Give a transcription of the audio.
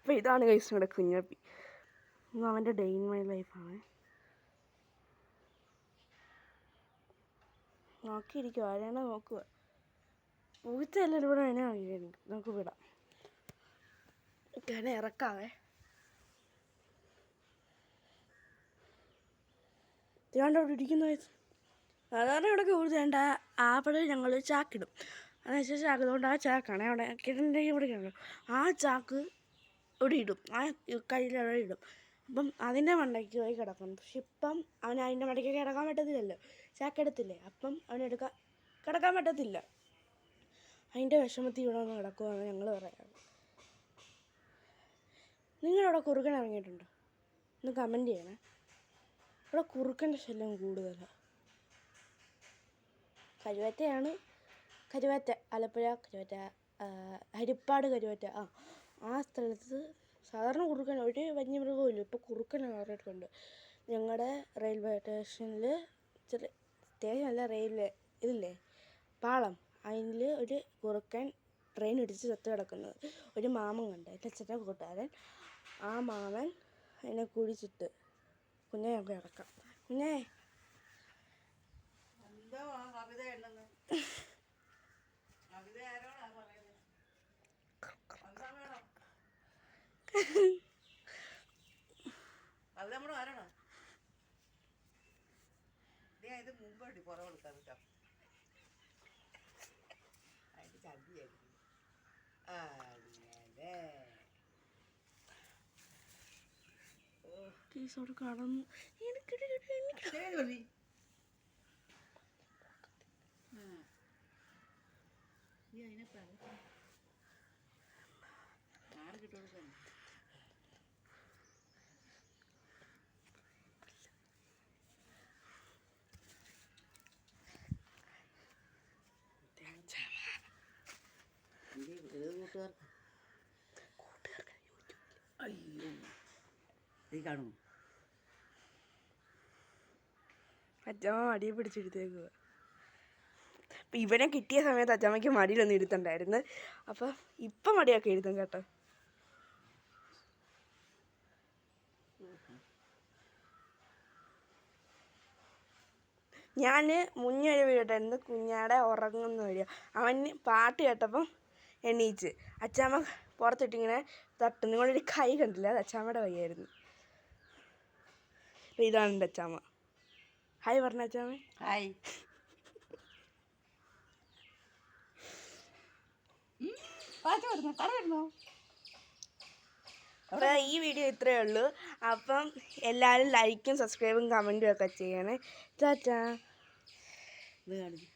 അപ്പോൾ ഇതാണ് ഗൈസ് നമ്മുടെ കുഞ്ഞപ്പി. അവൻ്റെ ഡേ ഇൻ മൈ ലൈഫാണ്. നോക്കിയിരിക്കുക, ആരെയാണ് നോക്കുക. പൂച്ചയെല്ലാം ഇവിടെ വേണേ നമുക്ക് വിടാം. ഞാൻ ഇറക്കാവേ. ഇതാണ്ട് അവിടെ ഇരിക്കുന്ന സാധാരണ ഇവിടെ കൂടുതൽ ആപ്പിൾ ഞങ്ങൾ ചാക്കിടും. അതെന്ന് വെച്ചാൽ ചാക്ക് ഇതുകൊണ്ട് ആ ചാക്കാണ് അവിടെ കിടൻ്റെ ഇവിടെ കിടക്കും. ആ ചാക്ക് ഇവിടെ ഇടും, ആ കയ്യിലവിടെ ഇടും. അപ്പം അതിൻ്റെ മണ്ടയ്ക്ക് പോയി കിടക്കും. പക്ഷെ ഇപ്പം അവന് അതിൻ്റെ മണ്ടയ്ക്ക് കിടക്കാൻ പറ്റത്തില്ലല്ലോ, ചാക്കെടുത്തില്ലേ. അപ്പം കിടക്കാൻ പറ്റത്തില്ല. അതിൻ്റെ വിഷമത്തിൽ ഇവിടെ ഒന്ന് കിടക്കുമെന്ന് ഞങ്ങൾ പറയാറ്. നിങ്ങളവിടെ കുറുക്കൻ ഇറങ്ങിയിട്ടുണ്ടോ? ഒന്ന് കമൻറ്റ് ചെയ്യണേ. ഇവിടെ കുറുക്കൻ്റെ ശല്യം കൂടുതലാണ്. കരുവാറ്റയാണ്, കരുവാറ്റ ആലപ്പുഴ കരുവാറ്റ, ഹരിപ്പാട് കരുവാറ്റ. ആ സ്ഥലത്ത് സാധാരണ കുറുക്കൻ ഒരു വന്യമൃഗവും ഇപ്പോൾ കുറുക്കൻ കയറിയിട്ടുണ്ട്. ഞങ്ങളുടെ റെയിൽവേ സ്റ്റേഷനിൽ സ്റ്റേഷനല്ല, റെയിൽവേ ഇതില്ലേ പാളം, അതിൽ ഒരു കുറുക്കൻ ട്രെയിൻ ഇടിച്ച് ചത്ത് കിടക്കുന്നത് ഒരു മാമൻ കണ്ട്. എൻ്റെ അച്ഛൻ്റെ കൂട്ടുകാരൻ. ആ മാമൻ അതിനെ കുഴിച്ചിട്ട്. കുഞ്ഞെ നമുക്ക് ഇറക്കാം. കുഞ്ഞേ അത് നമ്മൾ വരണോ? ഇത് മുമ്പ് പുറം കൊടുക്കാം കേട്ടോ. അതിൻ്റെ ചതിയായിരിക്കും. ടീച്ചോട് കടന്നു. അതിനെ ആറ് കിട്ടും. അയ്യോ ഈ കാണുമോ? അച്ഛമ്മ മടിയെ പിടിച്ചെടുത്തേക്കുക. അപ്പം ഇവനെ കിട്ടിയ സമയത്ത് അച്ഛമ്മയ്ക്ക് മടിയിലൊന്നും ഇരുത്തുണ്ടായിരുന്നു. അപ്പം ഇപ്പം മടിയൊക്കെ എഴുതും കേട്ടോ. ഞാൻ മുന്നേ ഒരു വീഡിയോ ഇട്ടായിരുന്നു, കുഞ്ഞാടെ ഉറങ്ങുന്ന വീഡിയോ. അവന് പാട്ട് കേട്ടപ്പം എണീച്ച് അച്ചാമ്മ പുറത്തിട്ടിങ്ങനെ തട്ടും. നിങ്ങളൊരു കൈ കണ്ടില്ല, അത് അച്ചാമ്മയുടെ കൈയായിരുന്നു. അപ്പം ഇതാണ് എൻ്റെ അച്ചാമ്മ. ഹായ് പറഞ്ഞ അച്ചാമ്മ. ഹായ്. അപ്പോൾ ഈ വീഡിയോ ഇത്രയേ ഉള്ളൂ. അപ്പം എല്ലാവരും ലൈക്കും സബ്സ്ക്രൈബും കമൻറ്റും ഒക്കെ ചെയ്യണേ. ചാച്ചാ. ഇത് കാണിച്ചു.